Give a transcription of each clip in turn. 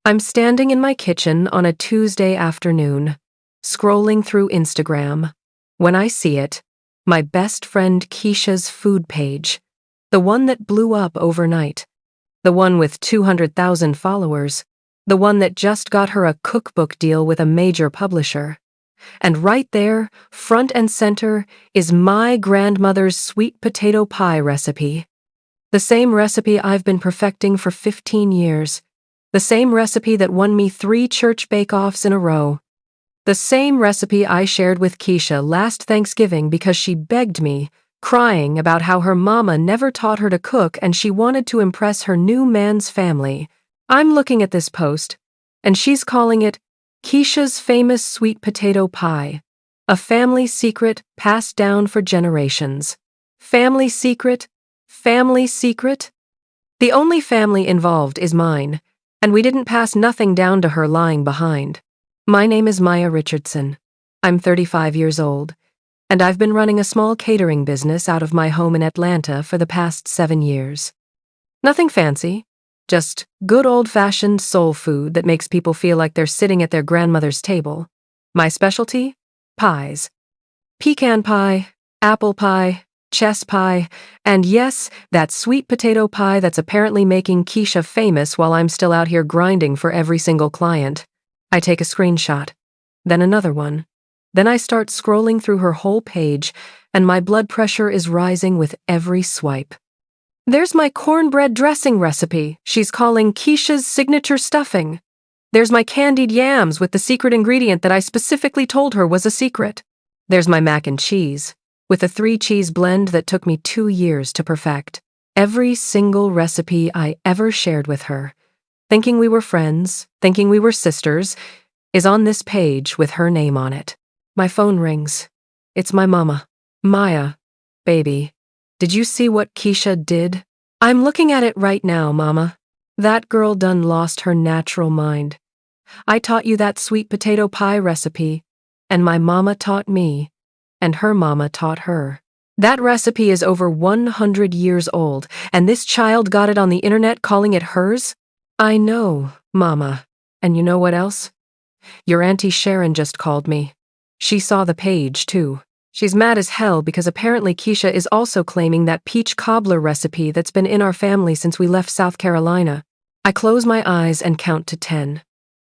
I'm standing in my kitchen on a Tuesday afternoon, scrolling through Instagram, when I see it, my best friend Keisha's food page, the one that blew up overnight, the one with 200,000 followers, the one that just got her a cookbook deal with a major publisher. And right there, front and center, is my grandmother's sweet potato pie recipe. The same recipe I've been perfecting for 15 years. The same recipe that won me 3 church bake-offs in a row. The same recipe I shared with Keisha last Thanksgiving because she begged me, crying about how her mama never taught her to cook and she wanted to impress her new man's family. I'm looking at this post, and she's calling it Keisha's famous sweet potato pie, a family secret passed down for generations. Family secret? Family secret? The only family involved is mine, and we didn't pass nothing down to her lying behind. My name is Maya Richardson. I'm 35 years old, and I've been running a small catering business out of my home in Atlanta for the past 7 years. Nothing fancy, just good old-fashioned soul food that makes people feel like they're sitting at their grandmother's table. My specialty? Pies. Pecan pie, apple pie, chess pie, and yes, that sweet potato pie that's apparently making Keisha famous while I'm still out here grinding for every single client. I take a screenshot, then another one. Then I start scrolling through her whole page, and my blood pressure is rising with every swipe. There's my cornbread dressing recipe she's calling Keisha's signature stuffing. There's my candied yams with the secret ingredient that I specifically told her was a secret. There's my mac and cheese, with a 3-cheese blend that took me 2 years to perfect. Every single recipe I ever shared with her, thinking we were friends, thinking we were sisters, is on this page with her name on it. My phone rings. It's my mama. Maya, baby, did you see what Keisha did? I'm looking at it right now, mama. That girl done lost her natural mind. I taught you that sweet potato pie recipe, and my mama taught me, and her mama taught her. That recipe is over 100 years old, and this child got it on the internet calling it hers? I know, mama. And you know what else? Your Auntie Sharon just called me. She saw the page, too. She's mad as hell because apparently Keisha is also claiming that peach cobbler recipe that's been in our family since we left South Carolina. I close my eyes and count to 10.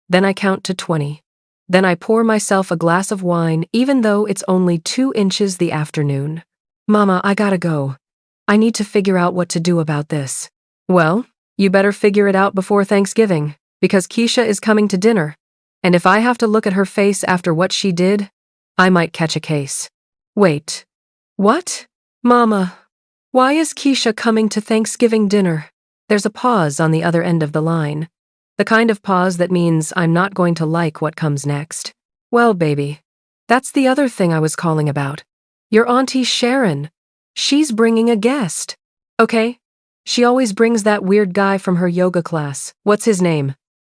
Then I count to 20. Then I pour myself a glass of wine, even though it's only 2 inches the afternoon. Mama, I gotta go. I need to figure out what to do about this. Well, you better figure it out before Thanksgiving, because Keisha is coming to dinner. And if I have to look at her face after what she did, I might catch a case. Wait. What? Mama, why is Keisha coming to Thanksgiving dinner? There's a pause on the other end of the line. The kind of pause that means I'm not going to like what comes next. Well, baby, that's the other thing I was calling about. Your Auntie Sharon. She's bringing a guest. Okay? She always brings that weird guy from her yoga class. What's his name?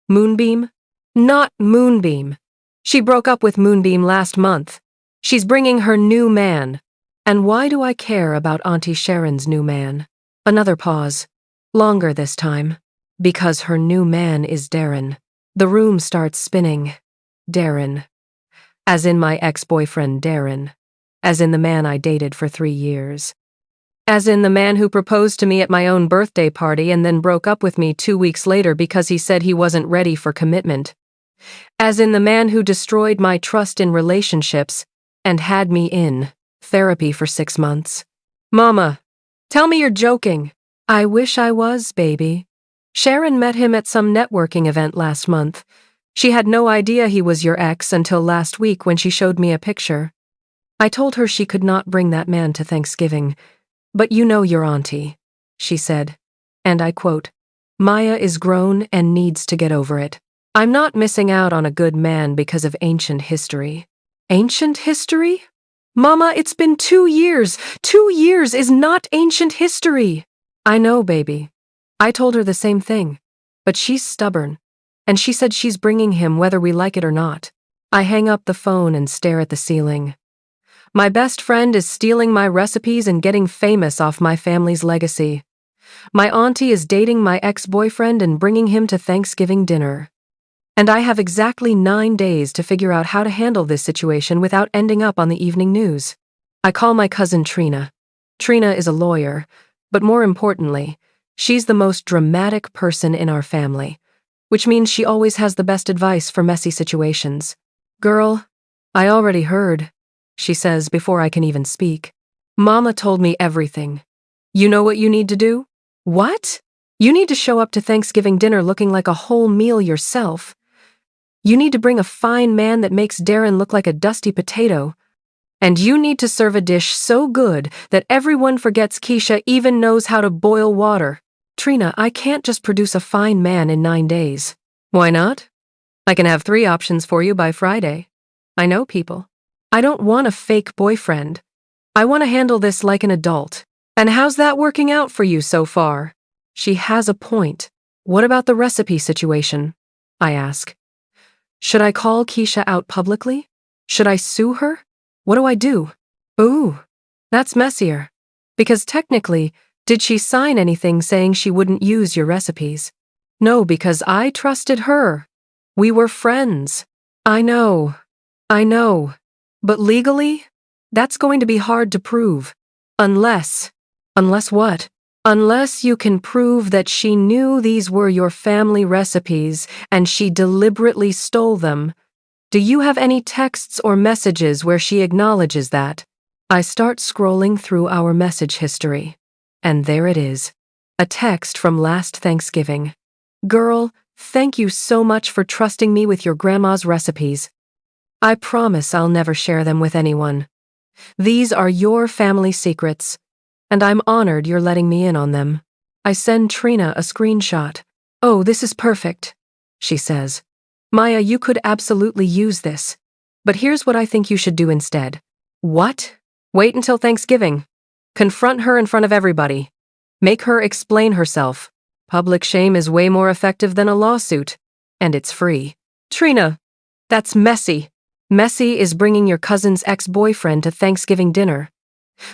Moonbeam? Not Moonbeam. She broke up with Moonbeam last month. She's bringing her new man. And why do I care about Auntie Sharon's new man? Another pause. Longer this time. Because her new man is Darren. The room starts spinning. Darren. As in my ex-boyfriend Darren. As in the man I dated for 3 years. As in the man who proposed to me at my own birthday party and then broke up with me 2 weeks later because he said he wasn't ready for commitment. As in the man who destroyed my trust in relationships and had me in therapy for 6 months. Mama, tell me you're joking. I wish I was, baby. Sharon met him at some networking event last month. She had no idea he was your ex until last week when she showed me a picture. I told her she could not bring that man to Thanksgiving. But you know your auntie, she said. And I quote, Maya is grown and needs to get over it. I'm not missing out on a good man because of ancient history. Ancient history? Mama, it's been 2 years. 2 years is not ancient history. I know, baby. I told her the same thing. But she's stubborn. And she said she's bringing him whether we like it or not. I hang up the phone and stare at the ceiling. My best friend is stealing my recipes and getting famous off my family's legacy. My auntie is dating my ex-boyfriend and bringing him to Thanksgiving dinner. And I have exactly 9 days to figure out how to handle this situation without ending up on the evening news. I call my cousin Trina. Trina is a lawyer, but more importantly, she's the most dramatic person in our family, which means she always has the best advice for messy situations. Girl, I already heard, she says before I can even speak. Mama told me everything. You know what you need to do? What? You need to show up to Thanksgiving dinner looking like a whole meal yourself. You need to bring a fine man that makes Darren look like a dusty potato. And you need to serve a dish so good that everyone forgets Keisha even knows how to boil water. Trina, I can't just produce a fine man in 9 days. Why not? I can have 3 options for you by Friday. I know people. I don't want a fake boyfriend. I want to handle this like an adult. And how's that working out for you so far? She has a point. What about the recipe situation? I ask. Should I call Keisha out publicly? Should I sue her? What do I do? Ooh, that's messier. Because technically, did she sign anything saying she wouldn't use your recipes? No, because I trusted her. We were friends. I know. But legally, that's going to be hard to prove. Unless what? Unless you can prove that she knew these were your family recipes and she deliberately stole them. Do you have any texts or messages where she acknowledges that? I start scrolling through our message history. And there it is. A text from last Thanksgiving. Girl, thank you so much for trusting me with your grandma's recipes. I promise I'll never share them with anyone. These are your family secrets, and I'm honored you're letting me in on them. I send Trina a screenshot. Oh, this is perfect, she says. Maya, you could absolutely use this. But here's what I think you should do instead. What? Wait until Thanksgiving. Confront her in front of everybody. Make her explain herself. Public shame is way more effective than a lawsuit. And it's free. Trina, that's messy. Messy is bringing your cousin's ex-boyfriend to Thanksgiving dinner.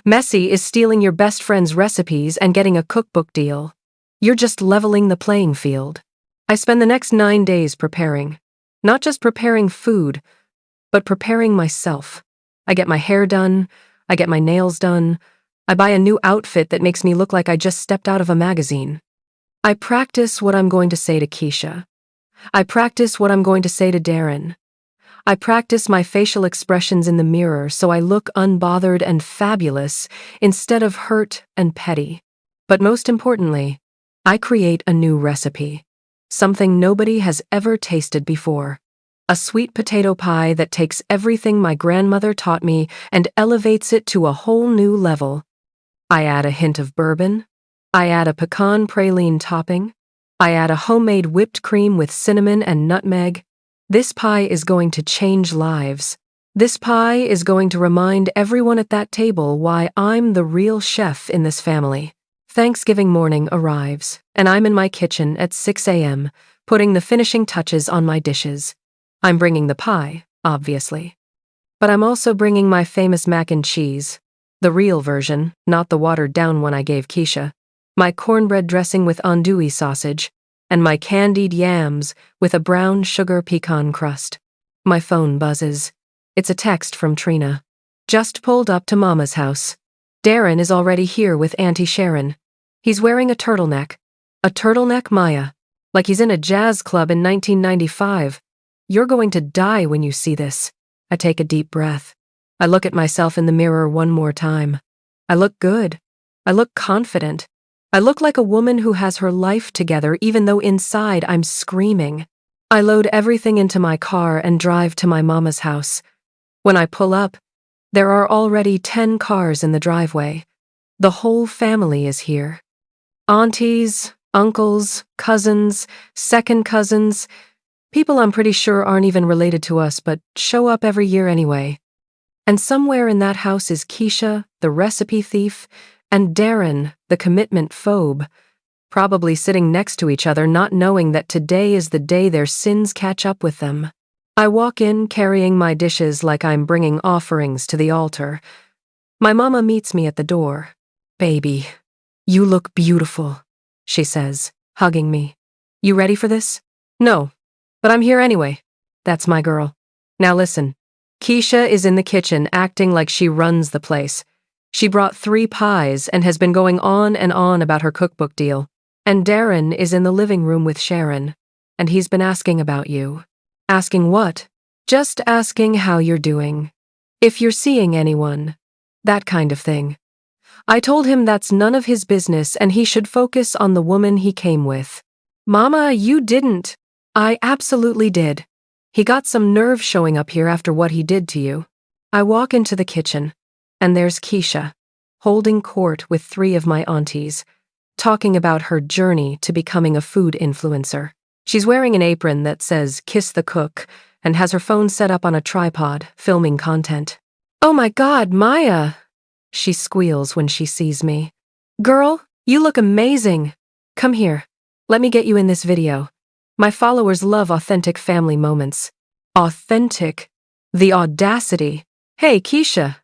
Messy is stealing your best friend's recipes and getting a cookbook deal. You're just leveling the playing field. I spend the next 9 days preparing. Not just preparing food, but preparing myself. I get my hair done, I get my nails done, I buy a new outfit that makes me look like I just stepped out of a magazine. I practice what I'm going to say to Keisha. I practice what I'm going to say to Darren. I practice my facial expressions in the mirror so I look unbothered and fabulous instead of hurt and petty. But most importantly, I create a new recipe. Something nobody has ever tasted before. A sweet potato pie that takes everything my grandmother taught me and elevates it to a whole new level. I add a hint of bourbon. I add a pecan praline topping. I add a homemade whipped cream with cinnamon and nutmeg. This pie is going to change lives. This pie is going to remind everyone at that table why I'm the real chef in this family. Thanksgiving morning arrives, and I'm in my kitchen at 6 a.m., putting the finishing touches on my dishes. I'm bringing the pie, obviously. But I'm also bringing my famous mac and cheese, the real version, not the watered-down one I gave Keisha, my cornbread dressing with andouille sausage, and my candied yams with a brown sugar pecan crust. My phone buzzes. It's a text from Trina. Just pulled up to Mama's house. Darren is already here with Auntie Sharon. He's wearing a turtleneck. A turtleneck, Maya. Like he's in a jazz club in 1995. You're going to die when you see this. I take a deep breath. I look at myself in the mirror one more time. I look good. I look confident. I look like a woman who has her life together even though inside I'm screaming. I load everything into my car and drive to my mama's house. When I pull up, there are already 10 cars in the driveway. The whole family is here. Aunties, uncles, cousins, second cousins, people I'm pretty sure aren't even related to us but show up every year anyway. And somewhere in that house is Keisha, the recipe thief, and Darren, the commitment phobe, probably sitting next to each other not knowing that today is the day their sins catch up with them. I walk in carrying my dishes like I'm bringing offerings to the altar. My mama meets me at the door. Baby, you look beautiful, she says, hugging me. You ready for this? No, But I'm here anyway. That's my girl. Now listen. Keisha is in the kitchen acting like she runs the place. She brought 3 pies and has been going on and on about her cookbook deal. And Darren is in the living room with Sharon. And he's been asking about you. Asking what? Just asking how you're doing. If you're seeing anyone. That kind of thing. I told him that's none of his business and he should focus on the woman he came with. Mama, you didn't. I absolutely did. He got some nerve showing up here after what he did to you. I walk into the kitchen, and there's Keisha, holding court with 3 of my aunties, talking about her journey to becoming a food influencer. She's wearing an apron that says "Kiss the Cook" and has her phone set up on a tripod, filming content. Oh my God, Maya! She squeals when she sees me. Girl, you look amazing. Come here. Let me get you in this video. My followers love authentic family moments. Authentic. The audacity. Hey, Keisha,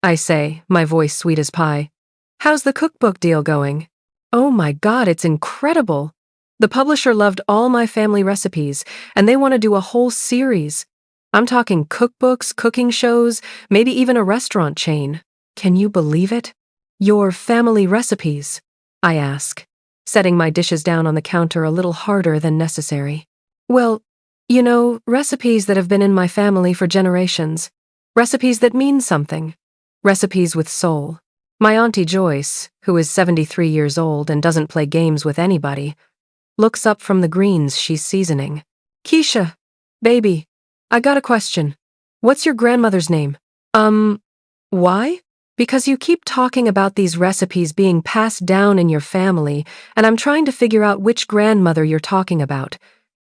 I say, my voice sweet as pie. How's the cookbook deal going? Oh my God, it's incredible. The publisher loved all my family recipes, and they want to do a whole series. I'm talking cookbooks, cooking shows, maybe even a restaurant chain. Can you believe it? Your family recipes, I ask, setting my dishes down on the counter a little harder than necessary. Well, you know, recipes that have been in my family for generations. Recipes that mean something. Recipes with soul. My Auntie Joyce, who is 73 years old and doesn't play games with anybody, looks up from the greens she's seasoning. Keisha, baby, I got a question. What's your grandmother's name? Why? Because you keep talking about these recipes being passed down in your family, and I'm trying to figure out which grandmother you're talking about.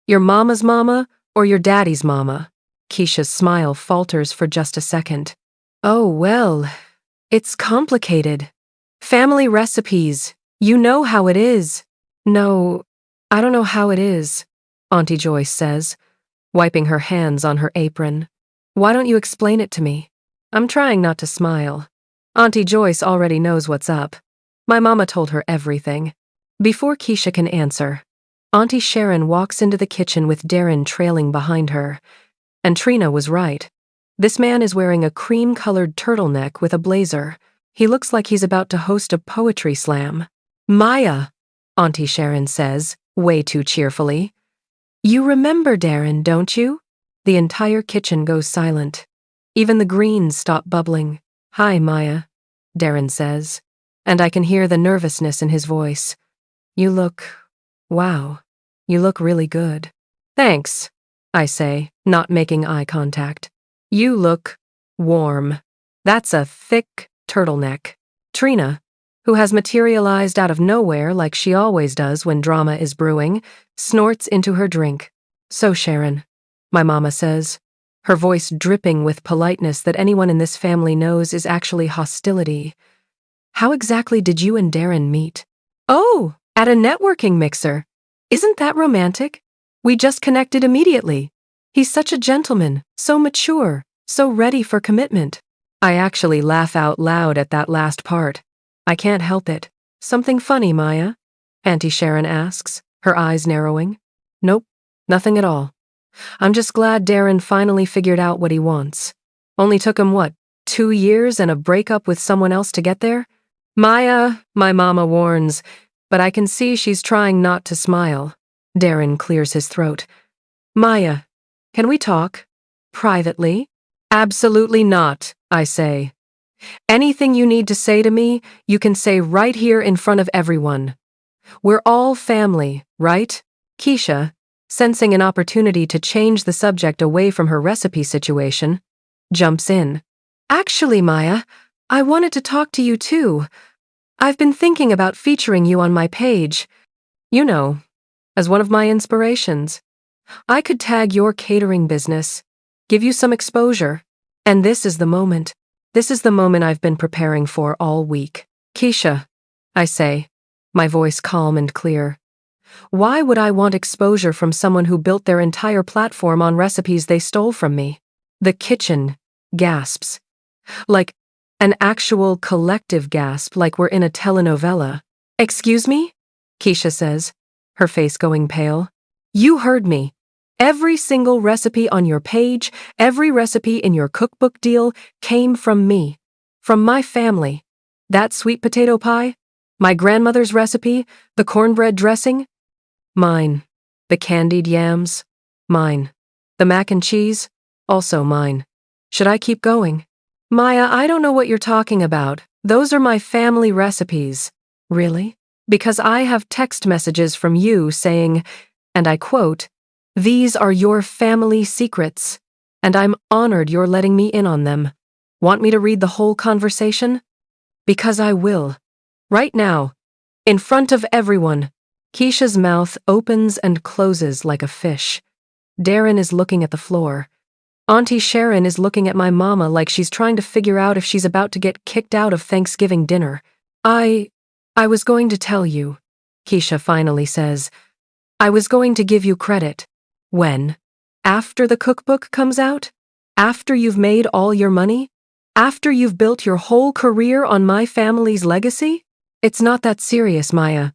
Your mama's mama or your daddy's mama? Keisha's smile falters for just a second. Oh, well, it's complicated. Family recipes, you know how it is. No, I don't know how it is, Auntie Joyce says, wiping her hands on her apron. Why don't you explain it to me? I'm trying not to smile. Auntie Joyce already knows what's up. My mama told her everything. Before Keisha can answer, Auntie Sharon walks into the kitchen with Darren trailing behind her. And Trina was right. This man is wearing a cream-colored turtleneck with a blazer. He looks like he's about to host a poetry slam. Maya, Auntie Sharon says, way too cheerfully. You remember Darren, don't you? The entire kitchen goes silent. Even the greens stop bubbling. Hi, Maya, Darren says, and I can hear the nervousness in his voice. Wow, you look really good. Thanks, I say, not making eye contact. You look warm. That's a thick turtleneck. Trina, who has materialized out of nowhere like she always does when drama is brewing, snorts into her drink. So, Sharon, my mama says, her voice dripping with politeness that anyone in this family knows is actually hostility. How exactly did you and Darren meet? Oh, at a networking mixer. Isn't that romantic? We just connected immediately. He's such a gentleman, so mature, so ready for commitment. I actually laugh out loud at that last part. I can't help it. Something funny, Maya? Auntie Sharon asks, her eyes narrowing. Nope, nothing at all. I'm just glad Darren finally figured out what he wants. Only took him, 2 years and a breakup with someone else to get there? Maya, my mama warns, but I can see she's trying not to smile. Darren clears his throat. Maya, can we talk? Privately? Absolutely not, I say. Anything you need to say to me, you can say right here in front of everyone. We're all family, right? Keisha, sensing an opportunity to change the subject away from her recipe situation, jumps in. Actually, Maya, I wanted to talk to you too. I've been thinking about featuring you on my page. You know, as one of my inspirations. I could tag your catering business, give you some exposure. And this is the moment. This is the moment I've been preparing for all week. Keisha, I say, my voice calm and clear. Why would I want exposure from someone who built their entire platform on recipes they stole from me? The kitchen gasps. Like an actual collective gasp, like we're in a telenovela. Excuse me? Keisha says, her face going pale. You heard me. Every single recipe on your page, every recipe in your cookbook deal came from me, from my family. That sweet potato pie, my grandmother's recipe, the cornbread dressing, mine. The candied yams, mine. The mac and cheese, also mine. Should I keep going? Maya, I don't know what you're talking about. Those are my family recipes. Really? Because I have text messages from you saying, and I quote, "These are your family secrets, and I'm honored you're letting me in on them. Want me to read the whole conversation? Because I will. Right now, in front of everyone." Keisha's mouth opens and closes like a fish. Darren is looking at the floor. Auntie Sharon is looking at my mama like she's trying to figure out if she's about to get kicked out of Thanksgiving dinner. I was going to tell you, Keisha finally says. I was going to give you credit. When? After the cookbook comes out? After you've made all your money? After you've built your whole career on my family's legacy? It's not that serious, Maya.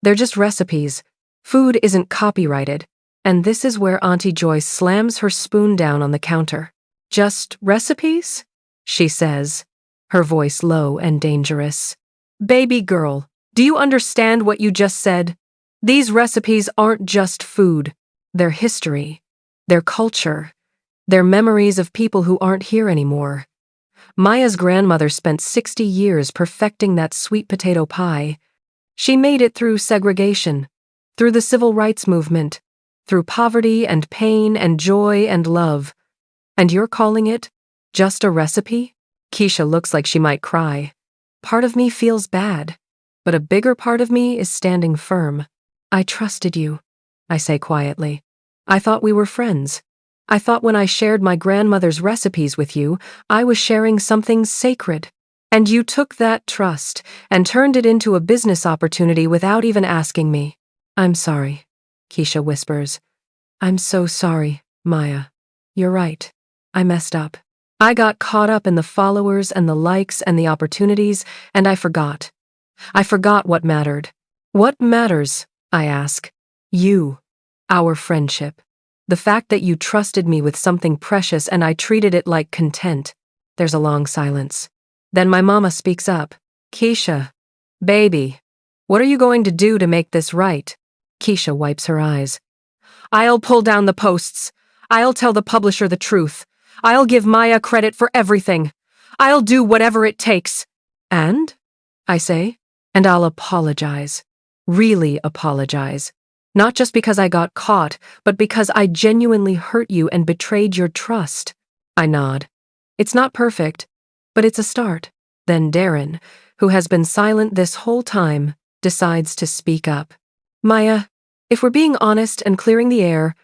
They're just recipes. Food isn't copyrighted. And this is where Auntie Joyce slams her spoon down on the counter. Just recipes? She says, her voice low and dangerous. Baby girl, do you understand what you just said? These recipes aren't just food. They're history. They're culture. They're memories of people who aren't here anymore. Maya's grandmother spent 60 years perfecting that sweet potato pie. She made it through segregation, through the civil rights movement, through poverty and pain and joy and love. And you're calling it just a recipe? Keisha looks like she might cry. Part of me feels bad, but a bigger part of me is standing firm. I trusted you, I say quietly. I thought we were friends. I thought when I shared my grandmother's recipes with you, I was sharing something sacred. And you took that trust and turned it into a business opportunity without even asking me. I'm sorry, Keisha whispers. I'm so sorry, Maya. You're right. I messed up. I got caught up in the followers and the likes and the opportunities, and I forgot. I forgot what mattered. What matters, I ask? You. Our friendship. The fact that you trusted me with something precious and I treated it like content. There's a long silence. Then my mama speaks up. Keisha, baby, what are you going to do to make this right? Keisha wipes her eyes. I'll pull down the posts. I'll tell the publisher the truth. I'll give Maya credit for everything. I'll do whatever it takes. And? I say. And I'll apologize. Really apologize. Not just because I got caught, but because I genuinely hurt you and betrayed your trust. I nod. It's not perfect, but it's a start. Then Darren, who has been silent this whole time, decides to speak up. Maya, if we're being honest and clearing the air,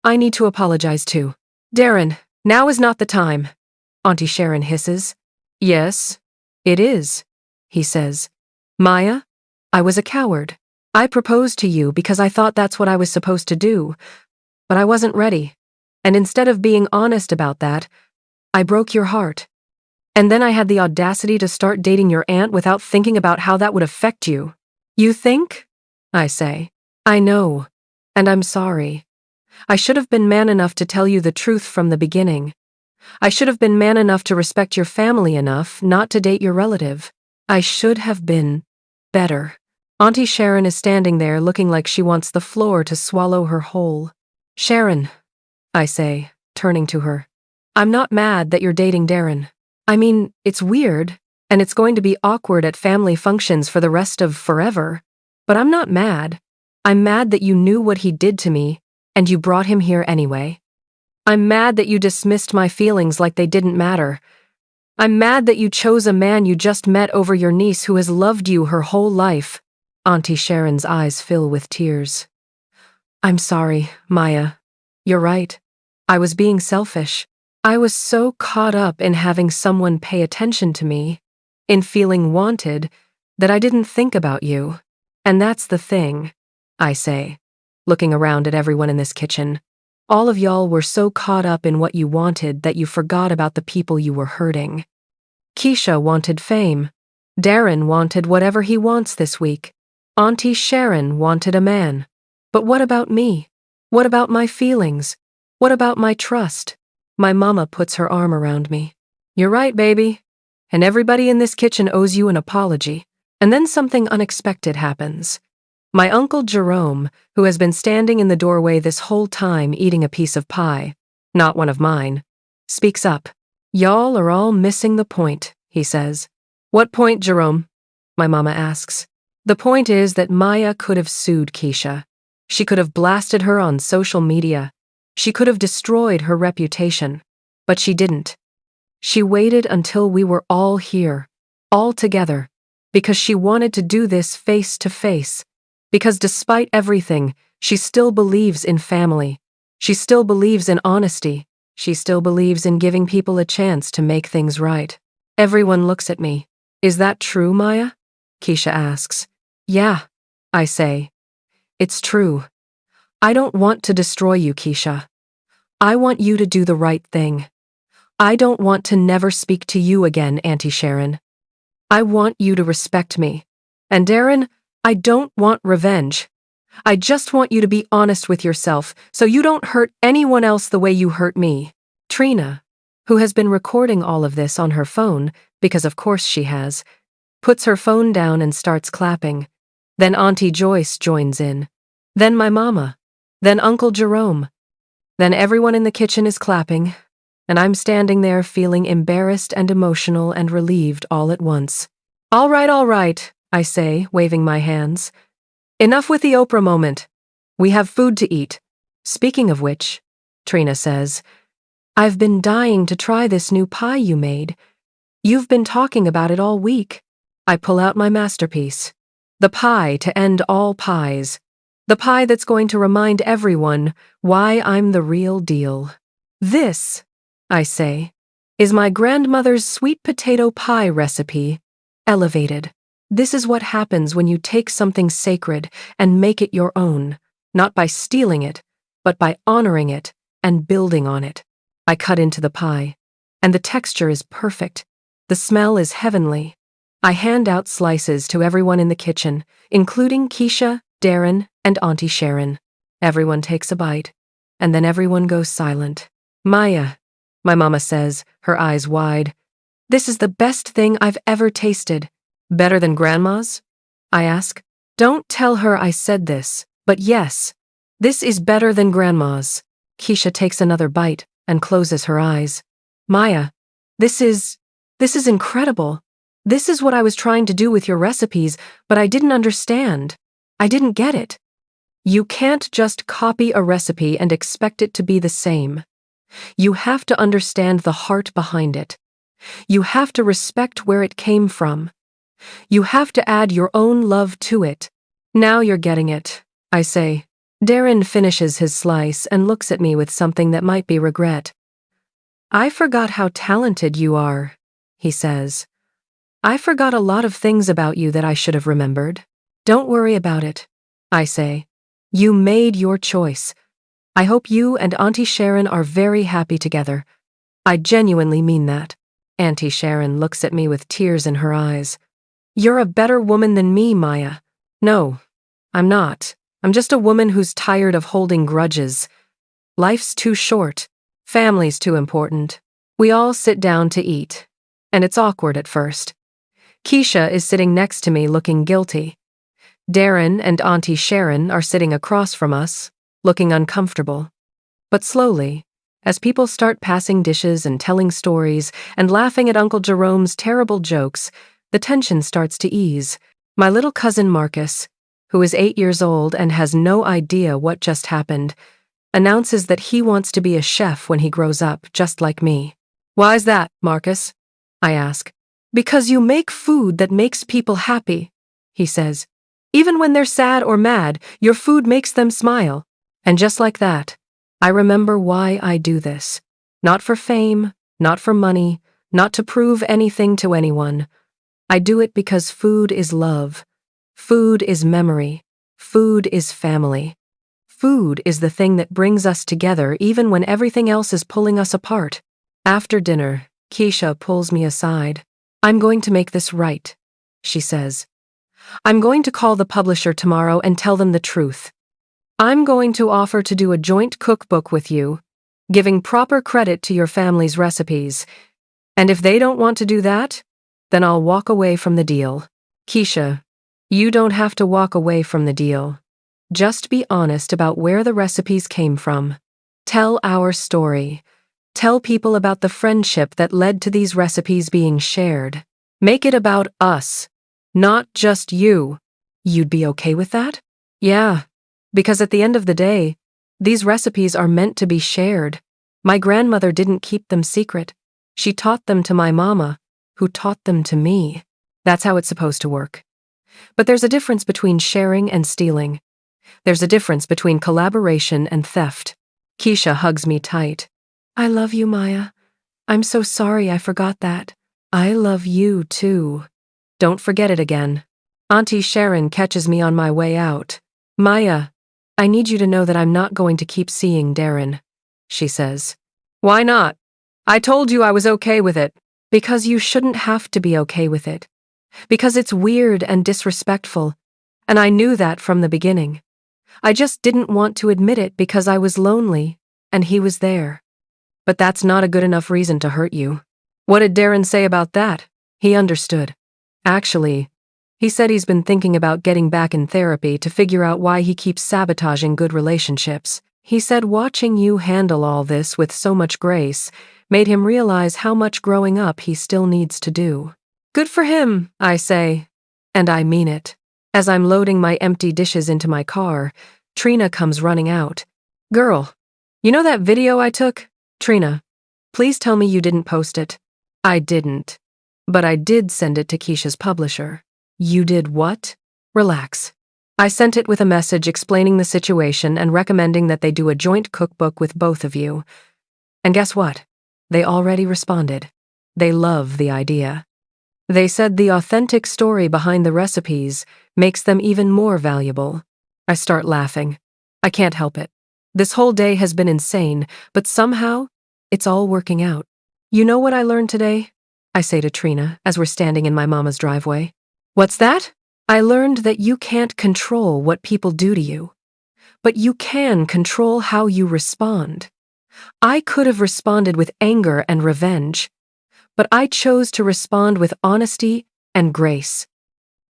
I need to apologize too. Darren, now is not the time, Auntie Sharon hisses. Yes, it is, he says. Maya, I was a coward. I proposed to you because I thought that's what I was supposed to do, but I wasn't ready. And instead of being honest about that, I broke your heart. And then I had the audacity to start dating your aunt without thinking about how that would affect you. You think? I say. I know. And I'm sorry. I should have been man enough to tell you the truth from the beginning. I should have been man enough to respect your family enough not to date your relative. I should have been better. Auntie Sharon is standing there looking like she wants the floor to swallow her whole. Sharon, I say, turning to her. I'm not mad that you're dating Darren. I mean, it's weird, and it's going to be awkward at family functions for the rest of forever. But I'm not mad. I'm mad that you knew what he did to me, and you brought him here anyway. I'm mad that you dismissed my feelings like they didn't matter. I'm mad that you chose a man you just met over your niece who has loved you her whole life. Auntie Sharon's eyes fill with tears. I'm sorry, Maya. You're right. I was being selfish. I was so caught up in having someone pay attention to me, in feeling wanted, that I didn't think about you. And that's the thing, I say, looking around at everyone in this kitchen. All of y'all were so caught up in what you wanted that you forgot about the people you were hurting. Keisha wanted fame. Darren wanted whatever he wants this week. Auntie Sharon wanted a man. But what about me? What about my feelings? What about my trust? My mama puts her arm around me. You're right, baby. And everybody in this kitchen owes you an apology. And then something unexpected happens. My Uncle Jerome, who has been standing in the doorway this whole time eating a piece of pie, not one of mine, speaks up. Y'all are all missing the point, he says. What point, Jerome? My mama asks. The point is that Maya could have sued Keisha. She could have blasted her on social media. She could have destroyed her reputation. But she didn't. She waited until we were all here, all together, because she wanted to do this face to face. Because despite everything, she still believes in family. She still believes in honesty. She still believes in giving people a chance to make things right. Everyone looks at me. Is that true, Maya? Keisha asks. Yeah, I say. It's true. I don't want to destroy you, Keisha. I want you to do the right thing. I don't want to never speak to you again, Auntie Sharon. I want you to respect me. And Darren, I don't want revenge. I just want you to be honest with yourself so you don't hurt anyone else the way you hurt me. Trina, who has been recording all of this on her phone, because of course she has, puts her phone down and starts clapping. Then Auntie Joyce joins in. Then my mama. Then Uncle Jerome. Then everyone in the kitchen is clapping, and I'm standing there feeling embarrassed and emotional and relieved all at once. All right, I say, waving my hands. Enough with the Oprah moment. We have food to eat. Speaking of which, Trina says, I've been dying to try this new pie you made. You've been talking about it all week. I pull out my masterpiece. The pie to end all pies. The pie that's going to remind everyone why I'm the real deal. This, I say, is my grandmother's sweet potato pie recipe, elevated. This is what happens when you take something sacred and make it your own, not by stealing it, but by honoring it and building on it. I cut into the pie, and the texture is perfect. The smell is heavenly. I hand out slices to everyone in the kitchen, including Keisha, Darren, and Auntie Sharon. Everyone takes a bite, and then everyone goes silent. Maya, my mama says, her eyes wide, this is the best thing I've ever tasted. Better than Grandma's? I ask. Don't tell her I said this, but yes, this is better than Grandma's. Keisha takes another bite and closes her eyes. Maya, this is incredible. This is what I was trying to do with your recipes, but I didn't understand. I didn't get it. You can't just copy a recipe and expect it to be the same. You have to understand the heart behind it. You have to respect where it came from. You have to add your own love to it. Now you're getting it, I say. Darren finishes his slice and looks at me with something that might be regret. I forgot how talented you are, he says. I forgot a lot of things about you that I should have remembered. Don't worry about it, I say. You made your choice. I hope you and Auntie Sharon are very happy together. I genuinely mean that. Auntie Sharon looks at me with tears in her eyes. You're a better woman than me, Maya. No, I'm not. I'm just a woman who's tired of holding grudges. Life's too short. Family's too important. We all sit down to eat, and it's awkward at first. Keisha is sitting next to me looking guilty. Darren and Auntie Sharon are sitting across from us, looking uncomfortable. But slowly, as people start passing dishes and telling stories and laughing at Uncle Jerome's terrible jokes, the tension starts to ease. My little cousin Marcus, who is 8 years old and has no idea what just happened, announces that he wants to be a chef when he grows up, just like me. Why's that, Marcus? I ask. Because you make food that makes people happy, he says. Even when they're sad or mad, your food makes them smile. And just like that, I remember why I do this. Not for fame, not for money, not to prove anything to anyone. I do it because food is love. Food is memory. Food is family. Food is the thing that brings us together even when everything else is pulling us apart. After dinner, Keisha pulls me aside. I'm going to make this right, she says. I'm going to call the publisher tomorrow and tell them the truth. I'm going to offer to do a joint cookbook with you, giving proper credit to your family's recipes. And if they don't want to do that, then I'll walk away from the deal. Keisha, you don't have to walk away from the deal. Just be honest about where the recipes came from. Tell our story. Tell people about the friendship that led to these recipes being shared. Make it about us, not just you. You'd be okay with that? Yeah, because at the end of the day, these recipes are meant to be shared. My grandmother didn't keep them secret. She taught them to my mama, who taught them to me. That's how it's supposed to work. But there's a difference between sharing and stealing. There's a difference between collaboration and theft. Keisha hugs me tight. I love you, Maya. I'm so sorry I forgot that. I love you, too. Don't forget it again. Auntie Sharon catches me on my way out. Maya, I need you to know that I'm not going to keep seeing Darren, she says. Why not? I told you I was okay with it. Because you shouldn't have to be okay with it. Because it's weird and disrespectful, and I knew that from the beginning. I just didn't want to admit it because I was lonely, and he was there. But that's not a good enough reason to hurt you. What did Darren say about that? He understood. Actually, he said he's been thinking about getting back in therapy to figure out why he keeps sabotaging good relationships. He said watching you handle all this with so much grace made him realize how much growing up he still needs to do. Good for him, I say. And I mean it. As I'm loading my empty dishes into my car, Trina comes running out. Girl, you know that video I took? Trina, please tell me you didn't post it. I didn't. But I did send it to Keisha's publisher. You did what? Relax. I sent it with a message explaining the situation and recommending that they do a joint cookbook with both of you. And guess what? They already responded. They love the idea. They said the authentic story behind the recipes makes them even more valuable. I start laughing. I can't help it. This whole day has been insane, but somehow, it's all working out. You know what I learned today? I say to Trina as we're standing in my mama's driveway. What's that? I learned that you can't control what people do to you, but you can control how you respond. I could have responded with anger and revenge, but I chose to respond with honesty and grace.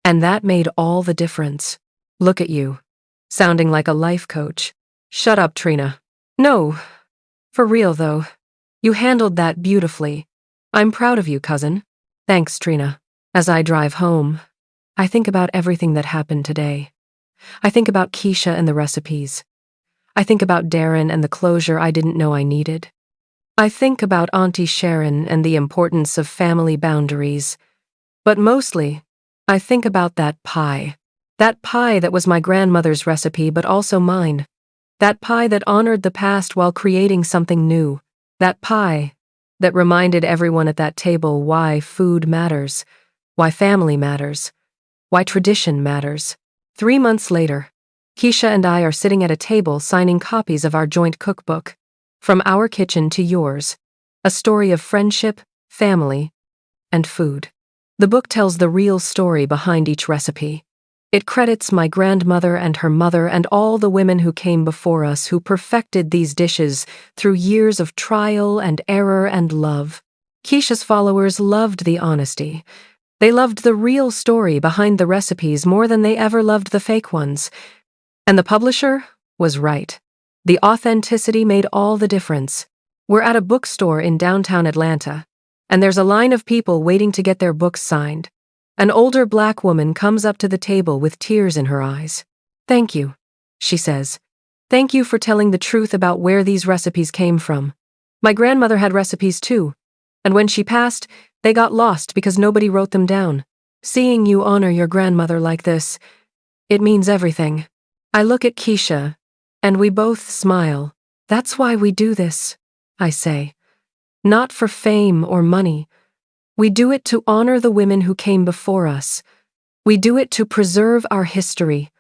And that made all the difference. Look at you, sounding like a life coach. Shut up, Trina. No, for real though. You handled that beautifully. I'm proud of you, cousin. Thanks, Trina. As I drive home, I think about everything that happened today. I think about Keisha and the recipes. I think about Darren and the closure I didn't know I needed. I think about Auntie Sharon and the importance of family boundaries. But mostly, I think about that pie. That pie that was my grandmother's recipe but also mine. That pie that honored the past while creating something new. That pie that reminded everyone at that table why food matters, why family matters, why tradition matters. 3 months later, Keisha and I are sitting at a table signing copies of our joint cookbook, From Our Kitchen to Yours, a story of friendship, family, and food. The book tells the real story behind each recipe. It credits my grandmother and her mother and all the women who came before us who perfected these dishes through years of trial and error and love. Keisha's followers loved the honesty. They loved the real story behind the recipes more than they ever loved the fake ones. And the publisher was right. The authenticity made all the difference. We're at a bookstore in downtown Atlanta, and there's a line of people waiting to get their books signed. An older black woman comes up to the table with tears in her eyes. Thank you, she says. Thank you for telling the truth about where these recipes came from. My grandmother had recipes too, and when she passed, they got lost because nobody wrote them down. Seeing you honor your grandmother like this, it means everything. I look at Keisha, and we both smile. That's why we do this, I say. Not for fame or money. We do it to honor the women who came before us. We do it to preserve our history.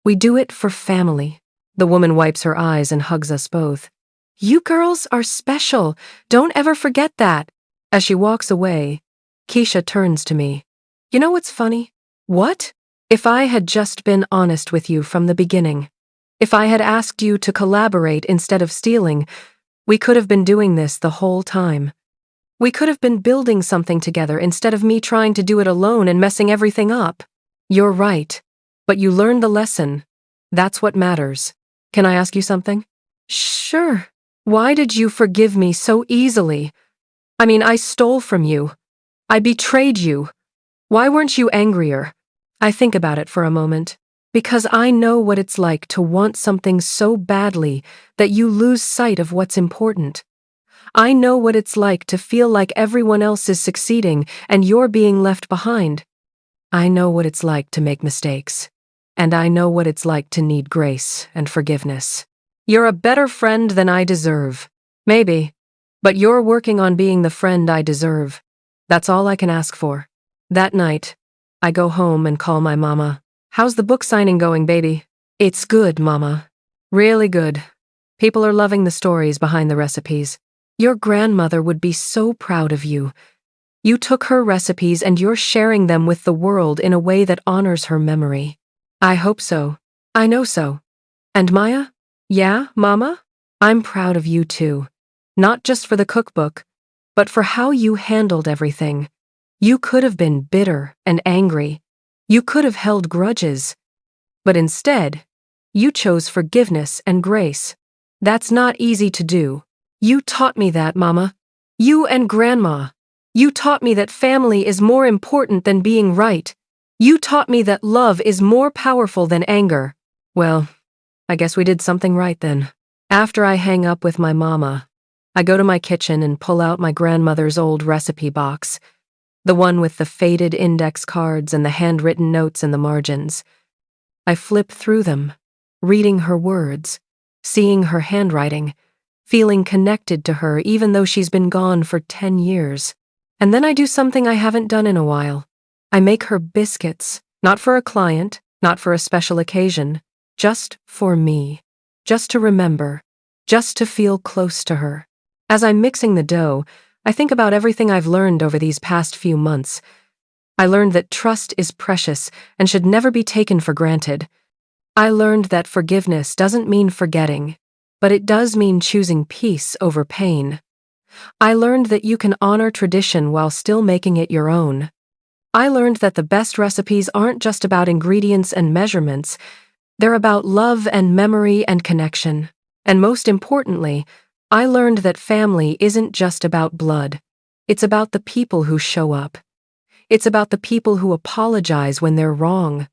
We do it for family. The woman wipes her eyes and hugs us both. You girls are special. Don't ever forget that. As she walks away, Keisha turns to me. You know what's funny? What? If I had just been honest with you from the beginning, If I had asked you to collaborate instead of stealing, we could have been doing this the whole time. We could have been building something together instead of me trying to do it alone and messing everything up. You're right, but you learned the lesson. That's what matters. Can I ask you something? Sure. Why did you forgive me so easily? I mean, I stole from you. I betrayed you. Why weren't you angrier? I think about it for a moment. Because I know what it's like to want something so badly that you lose sight of what's important. I know what it's like to feel like everyone else is succeeding and you're being left behind. I know what it's like to make mistakes. And I know what it's like to need grace and forgiveness. You're a better friend than I deserve. Maybe. But you're working on being the friend I deserve. That's all I can ask for. That night, I go home and call my mama. How's the book signing going, baby? It's good, mama. Really good. People are loving the stories behind the recipes. Your grandmother would be so proud of you. You took her recipes and you're sharing them with the world in a way that honors her memory. I hope so. I know so. And Maya? Yeah, Mama? I'm proud of you too. Not just for the cookbook, but for how you handled everything. You could have been bitter and angry. You could have held grudges. But instead, you chose forgiveness and grace. That's not easy to do. You taught me that, Mama. You and Grandma. You taught me that family is more important than being right. You taught me that love is more powerful than anger. Well, I guess we did something right then. After I hang up with my mama, I go to my kitchen and pull out my grandmother's old recipe box, the one with the faded index cards and the handwritten notes in the margins. I flip through them, reading her words, seeing her handwriting, feeling connected to her even though she's been gone for 10 years. And then I do something I haven't done in a while. I make her biscuits, not for a client, not for a special occasion, just for me, just to remember, just to feel close to her. As I'm mixing the dough, I think about everything I've learned over these past few months. I learned that trust is precious and should never be taken for granted. I learned that forgiveness doesn't mean forgetting, but it does mean choosing peace over pain. I learned that you can honor tradition while still making it your own. I learned that the best recipes aren't just about ingredients and measurements, they're about love and memory and connection. And most importantly, I learned that family isn't just about blood. It's about the people who show up. It's about the people who apologize when they're wrong.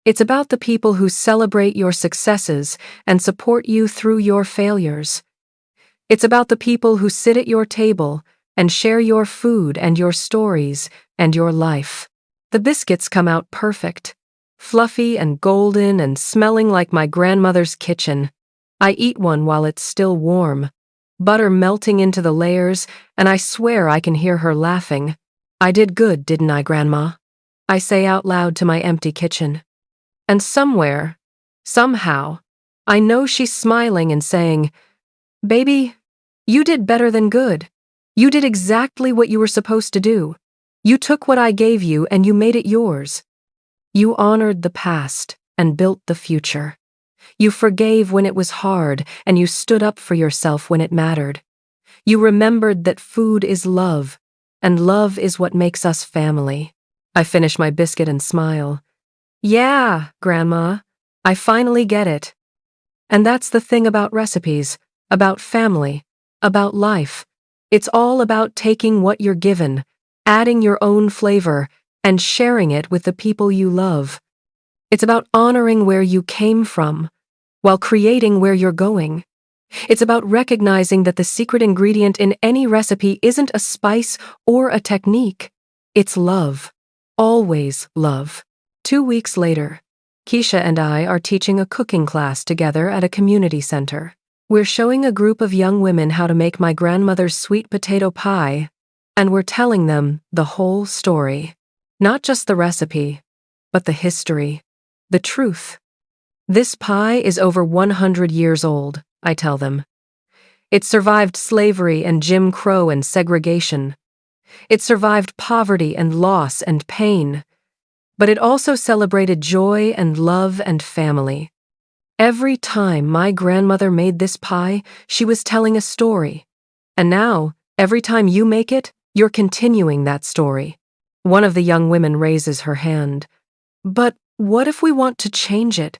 It's about the people who celebrate your successes and support you through your failures. It's about the people who sit at your table and share your food and your stories and your life. The biscuits come out perfect, fluffy and golden and smelling like my grandmother's kitchen. I eat one while it's still warm, butter melting into the layers, and I swear I can hear her laughing. I did good, didn't I, Grandma? I say out loud to my empty kitchen. And somewhere, somehow, I know she's smiling and saying, "Baby, you did better than good. You did exactly what you were supposed to do. You took what I gave you and you made it yours. You honored the past and built the future. You forgave when it was hard and you stood up for yourself when it mattered. You remembered that food is love, and love is what makes us family." I finish my biscuit and smile. Yeah, Grandma, I finally get it. And that's the thing about recipes, about family, about life. It's all about taking what you're given, adding your own flavor, and sharing it with the people you love. It's about honoring where you came from, while creating where you're going. It's about recognizing that the secret ingredient in any recipe isn't a spice or a technique. It's love. Always love. 2 weeks later, Keisha and I are teaching a cooking class together at a community center. We're showing a group of young women how to make my grandmother's sweet potato pie, and we're telling them the whole story. Not just the recipe, but the history, the truth. This pie is over 100 years old, I tell them. It survived slavery and Jim Crow and segregation. It survived poverty and loss and pain. But it also celebrated joy and love and family. Every time my grandmother made this pie, she was telling a story. And now, every time you make it, you're continuing that story. One of the young women raises her hand. But what if we want to change it?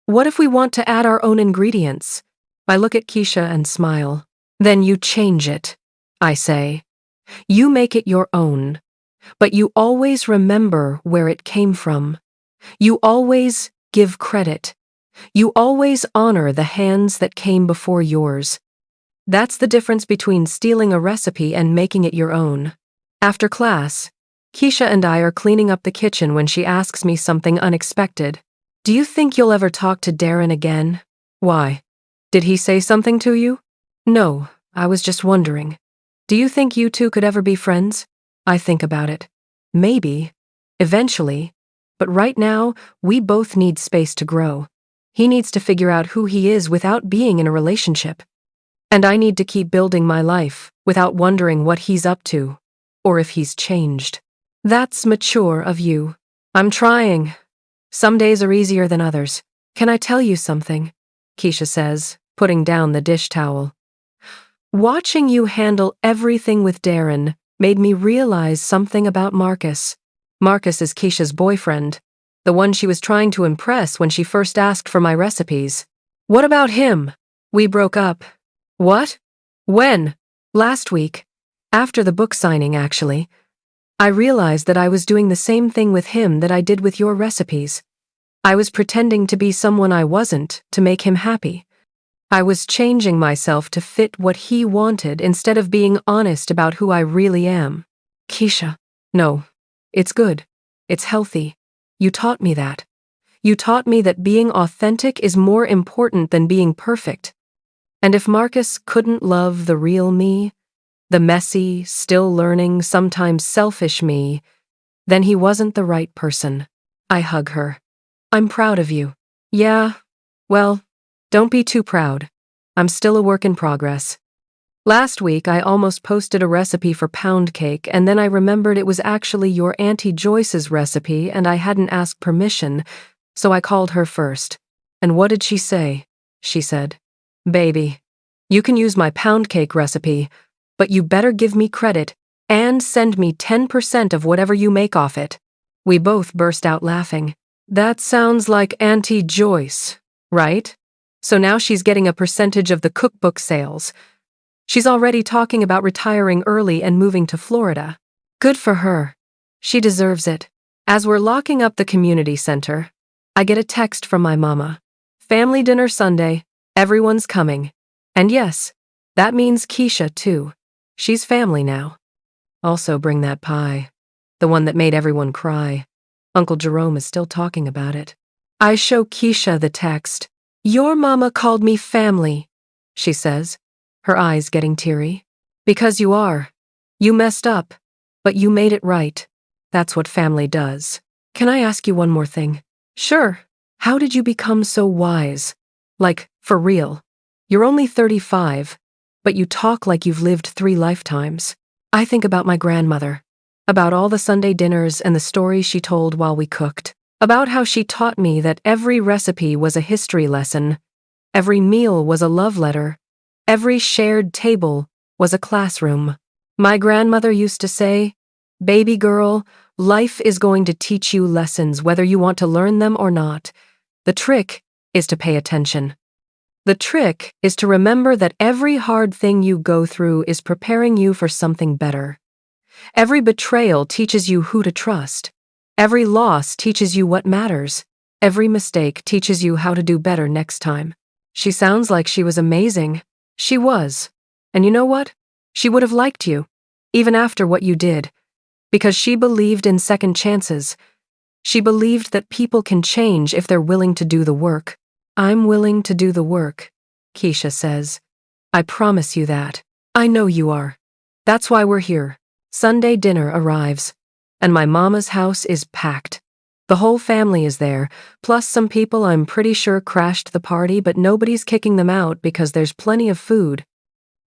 What if we want to add our own ingredients? I look at Keisha and smile. Then you change it, I say. You make it your own. But you always remember where it came from. You always give credit. You always honor the hands that came before yours. That's the difference between stealing a recipe and making it your own. After class, Keisha and I are cleaning up the kitchen when she asks me something unexpected. Do you think you'll ever talk to Darren again? Why? Did he say something to you? No, I was just wondering. Do you think you two could ever be friends? I think about it. Maybe. Eventually. But right now, we both need space to grow. He needs to figure out who he is without being in a relationship. And I need to keep building my life without wondering what he's up to, or if he's changed. That's mature of you. I'm trying. Some days are easier than others. Can I tell you something? Keisha says, putting down the dish towel. Watching you handle everything with Darren made me realize something about Marcus. Marcus is Keisha's boyfriend, the one she was trying to impress when she first asked for my recipes. What about him? We broke up. What? When? Last week. After the book signing, actually. I realized that I was doing the same thing with him that I did with your recipes. I was pretending to be someone I wasn't to make him happy. I was changing myself to fit what he wanted instead of being honest about who I really am. Keisha. No. It's good. It's healthy. You taught me that. You taught me that being authentic is more important than being perfect. And if Marcus couldn't love the real me, the messy, still learning, sometimes selfish me, then he wasn't the right person. I hug her. I'm proud of you. Yeah, well, don't be too proud. I'm still a work in progress. Last week, I almost posted a recipe for pound cake, and then I remembered it was actually your Auntie Joyce's recipe, and I hadn't asked permission, so I called her first. And what did she say? She said, Baby, you can use my pound cake recipe, but you better give me credit and send me 10% of whatever you make off it. We both burst out laughing. That sounds like Auntie Joyce, right? So now she's getting a percentage of the cookbook sales. She's already talking about retiring early and moving to Florida. Good for her. She deserves it. As we're locking up the community center, I get a text from my mama. Family dinner Sunday. Everyone's coming. And yes, that means Keisha too. She's family now. Also bring that pie. The one that made everyone cry. Uncle Jerome is still talking about it. I show Keisha the text. Your mama called me family, she says, her eyes getting teary. Because you are. You messed up, but you made it right. That's what family does. Can I ask you one more thing? Sure. How did you become so wise? Like, for real. You're only 35, but you talk like you've lived 3 lifetimes. I think about my grandmother, about all the Sunday dinners and the stories she told while we cooked, about how she taught me that every recipe was a history lesson, every meal was a love letter, every shared table was a classroom. My grandmother used to say, Baby girl, life is going to teach you lessons whether you want to learn them or not. The trick is to pay attention. The trick is to remember that every hard thing you go through is preparing you for something better. Every betrayal teaches you who to trust. Every loss teaches you what matters. Every mistake teaches you how to do better next time. She sounds like she was amazing. She was. And you know what? She would have liked you, even after what you did, because she believed in second chances. She believed that people can change if they're willing to do the work. I'm willing to do the work, Keisha says. I promise you that. I know you are. That's why we're here. Sunday dinner arrives, and my mama's house is packed. The whole family is there, plus some people I'm pretty sure crashed the party, but nobody's kicking them out because there's plenty of food.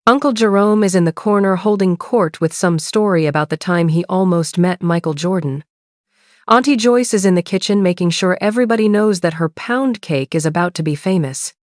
Uncle Jerome is in the corner holding court with some story about the time he almost met Michael Jordan. Auntie Joyce is in the kitchen making sure everybody knows that her pound cake is about to be famous.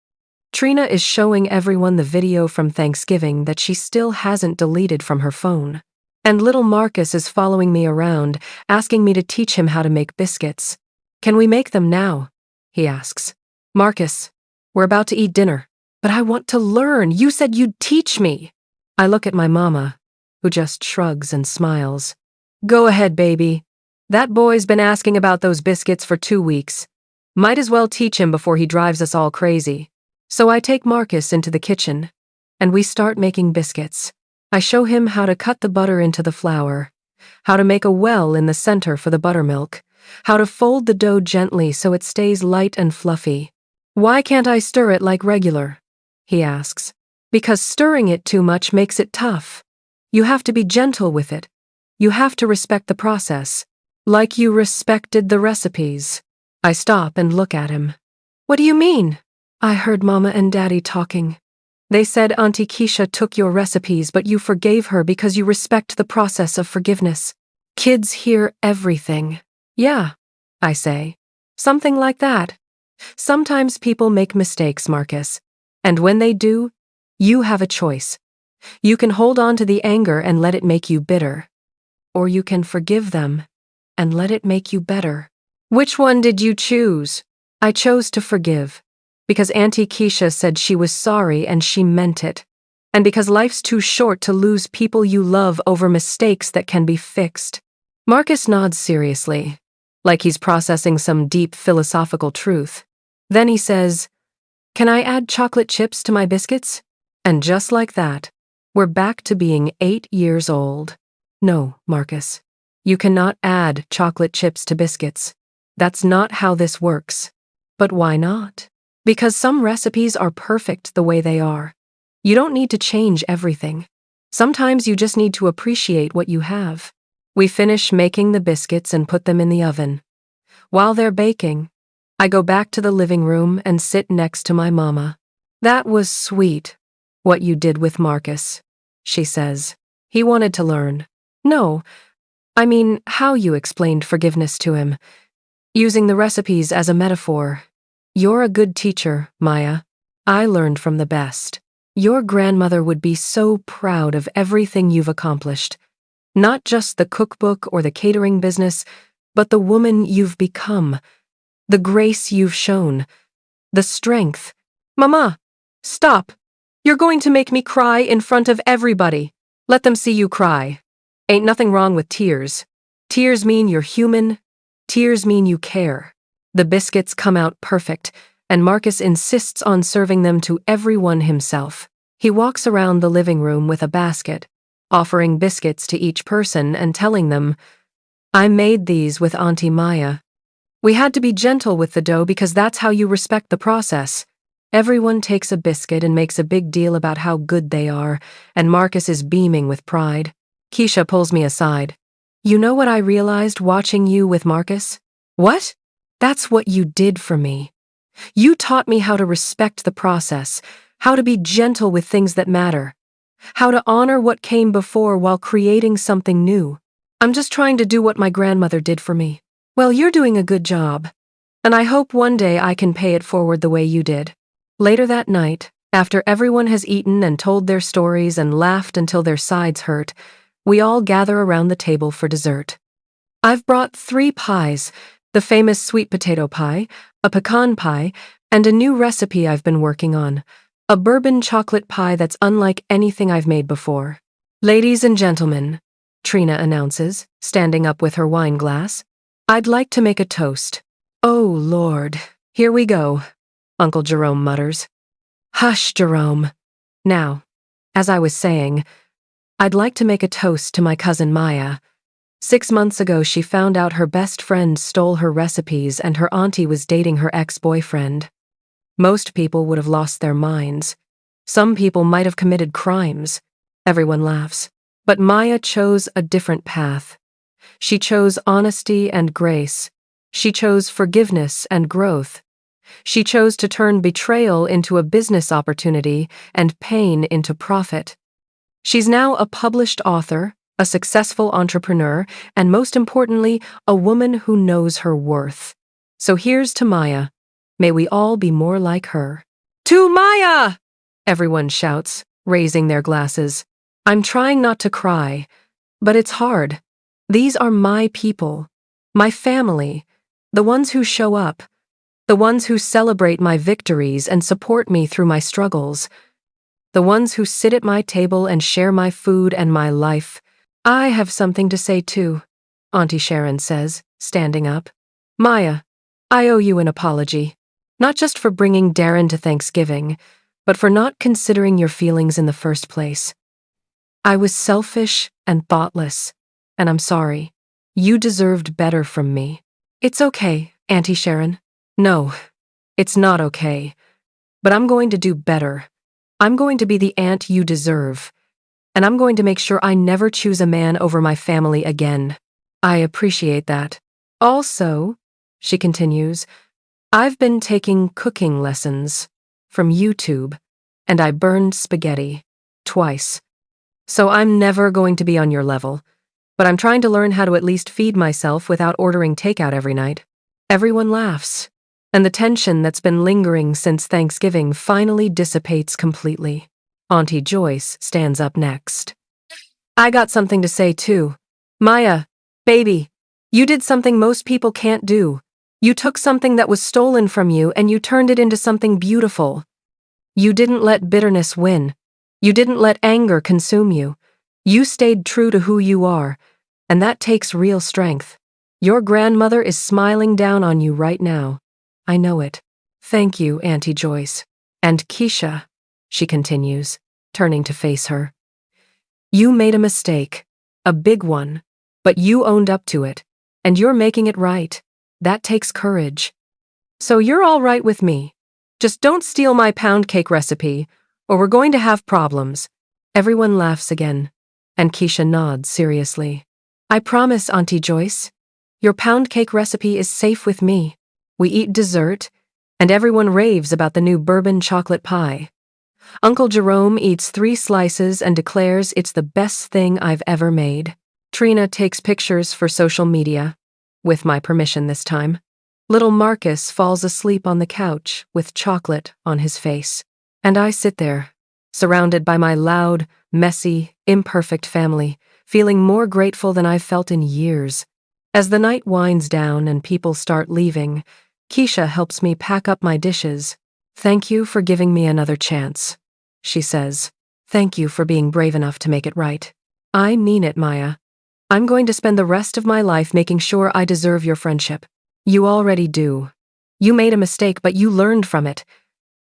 Trina is showing everyone the video from Thanksgiving that she still hasn't deleted from her phone. And little Marcus is following me around, asking me to teach him how to make biscuits. Can we make them now? He asks. Marcus, we're about to eat dinner. But I want to learn. You said you'd teach me. I look at my mama, who just shrugs and smiles. Go ahead, baby. That boy's been asking about those biscuits for 2 weeks. Might as well teach him before he drives us all crazy. So I take Marcus into the kitchen, and we start making biscuits. I show him how to cut the butter into the flour, how to make a well in the center for the buttermilk, how to fold the dough gently so it stays light and fluffy. Why can't I stir it like regular? He asks. Because stirring it too much makes it tough. You have to be gentle with it. You have to respect the process. Like you respected the recipes. I stop and look at him. What do you mean? I heard Mama and Daddy talking. They said Auntie Keisha took your recipes, but you forgave her because you respect the process of forgiveness. Kids hear everything. Yeah, I say. Something like that. Sometimes people make mistakes, Marcus. And when they do, you have a choice. You can hold on to the anger and let it make you bitter. Or you can forgive them and let it make you better. Which one did you choose? I chose to forgive. Because Auntie Keisha said she was sorry and she meant it. And because life's too short to lose people you love over mistakes that can be fixed. Marcus nods seriously, like he's processing some deep philosophical truth. Then he says, Can I add chocolate chips to my biscuits? And just like that, we're back to being 8 years old. No, Marcus, you cannot add chocolate chips to biscuits. That's not how this works. But why not? Because some recipes are perfect the way they are. You don't need to change everything. Sometimes you just need to appreciate what you have. We finish making the biscuits and put them in the oven. While they're baking, I go back to the living room and sit next to my mama. That was sweet, what you did with Marcus, she says. He wanted to learn. No, I mean how you explained forgiveness to him, using the recipes as a metaphor. You're a good teacher, Maya. I learned from the best. Your grandmother would be so proud of everything you've accomplished. Not just the cookbook or the catering business, but the woman you've become, the grace you've shown, the strength. Mama, stop. You're going to make me cry in front of everybody. Let them see you cry. Ain't nothing wrong with tears. Tears mean you're human. Tears mean you care. The biscuits come out perfect, and Marcus insists on serving them to everyone himself. He walks around the living room with a basket, offering biscuits to each person and telling them, I made these with Auntie Maya. We had to be gentle with the dough because that's how you respect the process. Everyone takes a biscuit and makes a big deal about how good they are, and Marcus is beaming with pride. Keisha pulls me aside. You know what I realized watching you with Marcus? What? That's what you did for me. You taught me how to respect the process, how to be gentle with things that matter, how to honor what came before while creating something new. I'm just trying to do what my grandmother did for me. Well, you're doing a good job, and I hope one day I can pay it forward the way you did. Later that night, after everyone has eaten and told their stories and laughed until their sides hurt, we all gather around the table for dessert. I've brought 3 pies, the famous sweet potato pie, a pecan pie, and a new recipe I've been working on, a bourbon chocolate pie that's unlike anything I've made before. Ladies and gentlemen, Trina announces, standing up with her wine glass, I'd like to make a toast. Oh, Lord, here we go, Uncle Jerome mutters. Hush, Jerome. Now, as I was saying, I'd like to make a toast to my cousin Maya. 6 months ago, she found out her best friend stole her recipes and her auntie was dating her ex-boyfriend. Most people would have lost their minds. Some people might have committed crimes. Everyone laughs. But Maya chose a different path. She chose honesty and grace. She chose forgiveness and growth. She chose to turn betrayal into a business opportunity and pain into profit. She's now a published author, a successful entrepreneur, and most importantly, a woman who knows her worth. So here's to Maya. May we all be more like her. To Maya! Everyone shouts, raising their glasses. I'm trying not to cry, but it's hard. These are my people, my family, the ones who show up, the ones who celebrate my victories and support me through my struggles, the ones who sit at my table and share my food and my life. I have something to say too, Auntie Sharon says, standing up. Maya, I owe you an apology, not just for bringing Darren to Thanksgiving, but for not considering your feelings in the first place. I was selfish and thoughtless, and I'm sorry. You deserved better from me. It's okay, Auntie Sharon. No, it's not okay. But I'm going to do better. I'm going to be the aunt you deserve. And I'm going to make sure I never choose a man over my family again. I appreciate that. Also, she continues, I've been taking cooking lessons from YouTube, and I burned spaghetti twice. So I'm never going to be on your level, but I'm trying to learn how to at least feed myself without ordering takeout every night. Everyone laughs, and the tension that's been lingering since Thanksgiving finally dissipates completely. Auntie Joyce stands up next. I got something to say too. Maya, baby, you did something most people can't do. You took something that was stolen from you and you turned it into something beautiful. You didn't let bitterness win. You didn't let anger consume you. You stayed true to who you are, and that takes real strength. Your grandmother is smiling down on you right now. I know it. Thank you, Auntie Joyce. And Keisha, she continues, turning to face her. You made a mistake, a big one, but you owned up to it, and you're making it right. That takes courage. So you're all right with me. Just don't steal my pound cake recipe, or we're going to have problems. Everyone laughs again, and Keisha nods seriously. I promise, Auntie Joyce. Your pound cake recipe is safe with me. We eat dessert, and everyone raves about the new bourbon chocolate pie. Uncle Jerome eats 3 slices and declares it's the best thing I've ever made. Trina takes pictures for social media, with my permission this time. Little Marcus falls asleep on the couch with chocolate on his face. And I sit there, surrounded by my loud, messy, imperfect family, feeling more grateful than I've felt in years. As the night winds down and people start leaving, Keisha helps me pack up my dishes. Thank you for giving me another chance, she says. Thank you for being brave enough to make it right. I mean it, Maya. I'm going to spend the rest of my life making sure I deserve your friendship. You already do. You made a mistake, but you learned from it.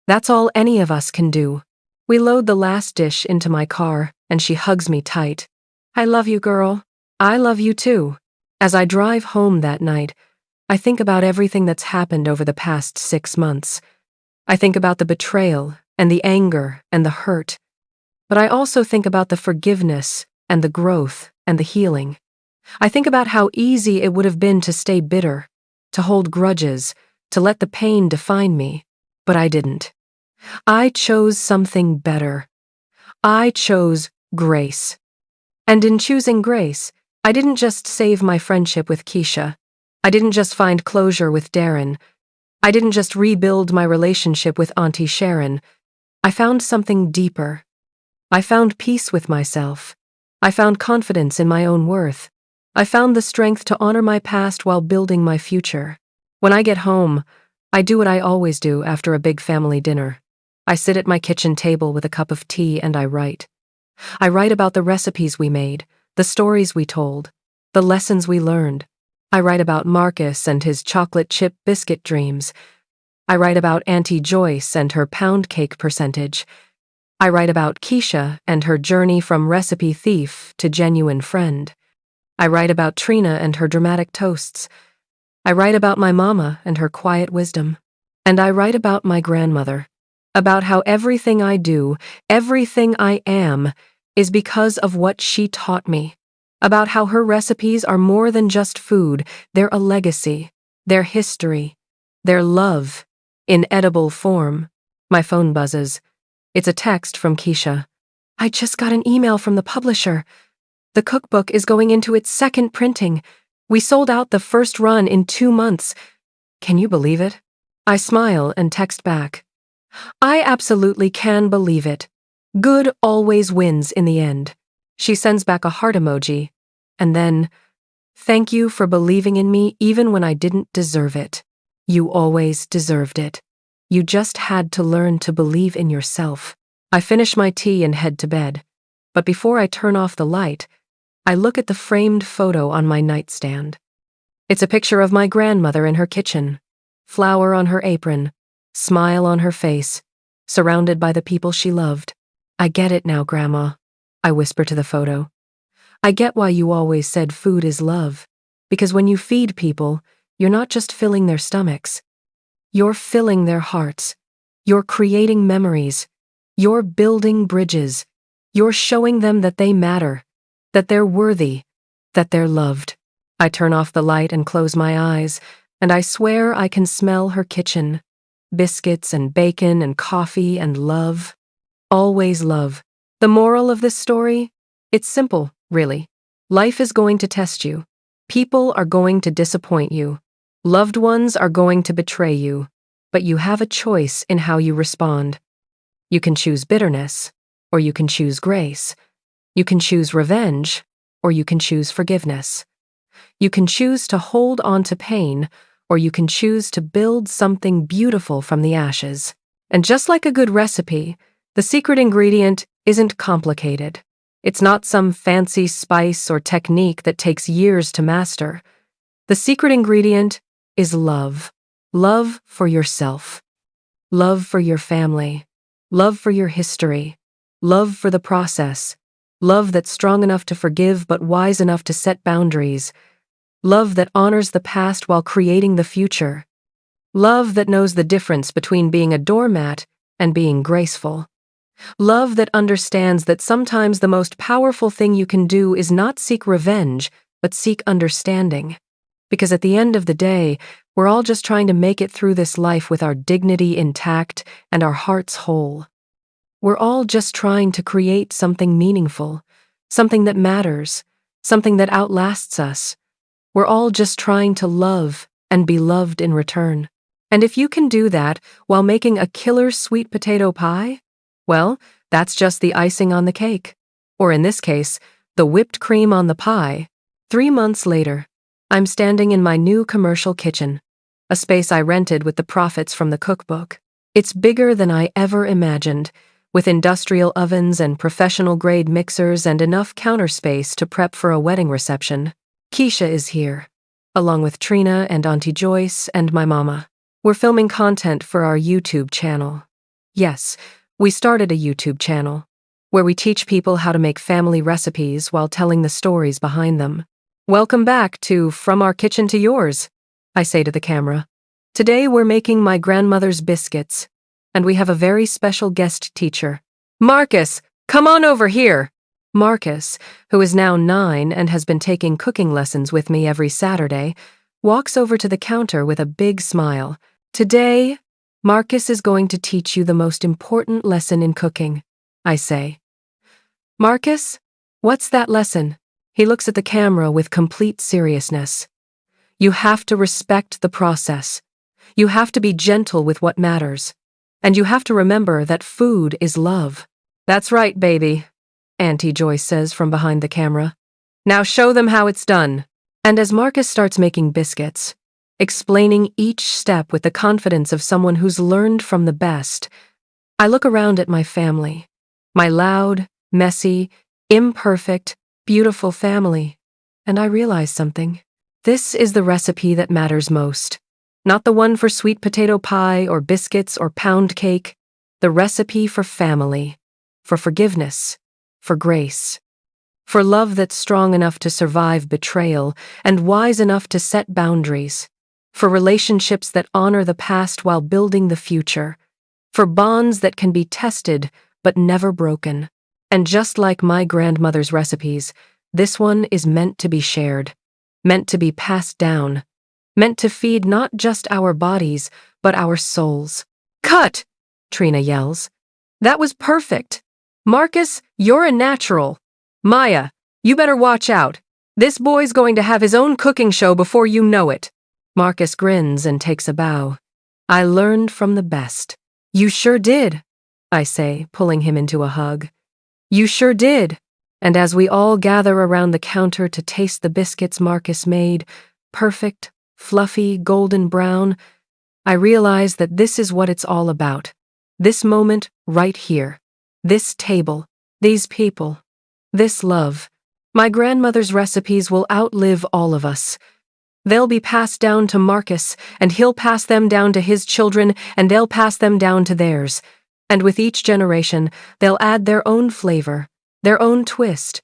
That's all any of us can do. We load the last dish into my car, and she hugs me tight. I love you, girl. I love you too. As I drive home that night, I think about everything that's happened over the past 6 months. I think about the betrayal and the anger and the hurt. But I also think about the forgiveness and the growth and the healing. I think about how easy it would have been to stay bitter, to hold grudges, to let the pain define me. But I didn't. I chose something better. I chose grace. And in choosing grace, I didn't just save my friendship with Keisha. I didn't just find closure with Darren. I didn't just rebuild my relationship with Auntie Sharon. I found something deeper. I found peace with myself. I found confidence in my own worth. I found the strength to honor my past while building my future. When I get home, I do what I always do after a big family dinner. I sit at my kitchen table with a cup of tea and I write. I write about the recipes we made, the stories we told, the lessons we learned. I write about Marcus and his chocolate chip biscuit dreams. I write about Auntie Joyce and her pound cake percentage. I write about Keisha and her journey from recipe thief to genuine friend. I write about Trina and her dramatic toasts. I write about my mama and her quiet wisdom. And I write about my grandmother, about how everything I do, everything I am, is because of what she taught me, about how her recipes are more than just food, they're a legacy, their history, their love, in edible form. My phone buzzes. It's a text from Keisha. I just got an email from the publisher. The cookbook is going into its second printing. We sold out the first run in 2 months. Can you believe it? I smile and text back. I absolutely can believe it. Good always wins in the end. She sends back a heart emoji. And then, thank you for believing in me even when I didn't deserve it. You always deserved it. You just had to learn to believe in yourself. I finish my tea and head to bed. But before I turn off the light, I look at the framed photo on my nightstand. It's a picture of my grandmother in her kitchen, flour on her apron, smile on her face, surrounded by the people she loved. I get it now, Grandma, I whisper to the photo. I get why you always said food is love, because when you feed people, you're not just filling their stomachs. You're filling their hearts. You're creating memories. You're building bridges. You're showing them that they matter, that they're worthy, that they're loved. I turn off the light and close my eyes, and I swear I can smell her kitchen. Biscuits and bacon and coffee and love. Always love. The moral of this story? It's simple, really. Life is going to test you. People are going to disappoint you. Loved ones are going to betray you. But you have a choice in how you respond. You can choose bitterness, or you can choose grace. You can choose revenge, or you can choose forgiveness. You can choose to hold on to pain, or you can choose to build something beautiful from the ashes. And just like a good recipe, the secret ingredient isn't complicated. It's not some fancy spice or technique that takes years to master. The secret ingredient is love. Love for yourself. Love for your family. Love for your history. Love for the process. Love that's strong enough to forgive but wise enough to set boundaries. Love that honors the past while creating the future. Love that knows the difference between being a doormat and being graceful. Love that understands that sometimes the most powerful thing you can do is not seek revenge, but seek understanding. Because at the end of the day, we're all just trying to make it through this life with our dignity intact and our hearts whole. We're all just trying to create something meaningful, something that matters, something that outlasts us. We're all just trying to love and be loved in return. And if you can do that while making a killer sweet potato pie, well, that's just the icing on the cake. Or in this case, the whipped cream on the pie. 3 months later, I'm standing in my new commercial kitchen, a space I rented with the profits from the cookbook. It's bigger than I ever imagined, with industrial ovens and professional-grade mixers and enough counter space to prep for a wedding reception. Keisha is here, along with Trina and Auntie Joyce and my mama. We're filming content for our YouTube channel. Yes, we started a YouTube channel, where we teach people how to make family recipes while telling the stories behind them. Welcome back to From Our Kitchen to Yours, I say to the camera. Today we're making my grandmother's biscuits, and we have a very special guest teacher. Marcus, come on over here! Marcus, who is now 9 and has been taking cooking lessons with me every Saturday, walks over to the counter with a big smile. Today, Marcus is going to teach you the most important lesson in cooking, I say. Marcus, what's that lesson? He looks at the camera with complete seriousness. You have to respect the process. You have to be gentle with what matters. And you have to remember that food is love. That's right, baby, Auntie Joyce says from behind the camera. Now show them how it's done. And as Marcus starts making biscuits, explaining each step with the confidence of someone who's learned from the best, I look around at my family. My loud, messy, imperfect, beautiful family, and I realize something. This is the recipe that matters most. Not the one for sweet potato pie or biscuits or pound cake. The recipe for family, for forgiveness, for grace, for love that's strong enough to survive betrayal and wise enough to set boundaries, for relationships that honor the past while building the future, for bonds that can be tested but never broken. And just like my grandmother's recipes, this one is meant to be shared, meant to be passed down, meant to feed not just our bodies, but our souls. Cut! Trina yells. That was perfect. Marcus, you're a natural. Maya, You better watch out. This boy's going to have his own cooking show before you know it. Marcus grins and takes a bow. I learned from the best. You sure did, I say, pulling him into a hug. You sure did. And as we all gather around the counter to taste the biscuits Marcus made, perfect, fluffy, golden brown, I realize that this is what it's all about. This moment right here. This table. These people. This love. My grandmother's recipes will outlive all of us. They'll be passed down to Marcus, and he'll pass them down to his children, and they'll pass them down to theirs. And with each generation, they'll add their own flavor, their own twist,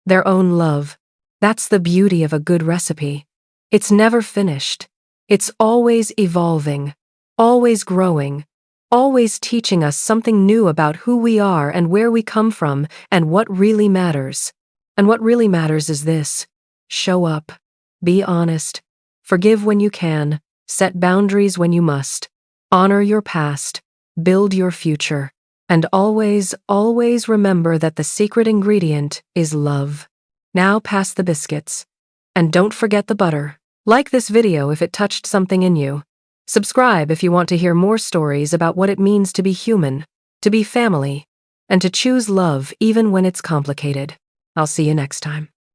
their own love. That's the beauty of a good recipe. It's never finished. It's always evolving, always growing, always teaching us something new about who we are and where we come from and what really matters. And what really matters is this: show up, be honest, forgive when you can, set boundaries when you must, honor your past, build your future, and always, always remember that the secret ingredient is love. Now pass the biscuits. And don't forget the butter. Like this video if it touched something in you. Subscribe if you want to hear more stories about what it means to be human, to be family, and to choose love even when it's complicated. I'll see you next time.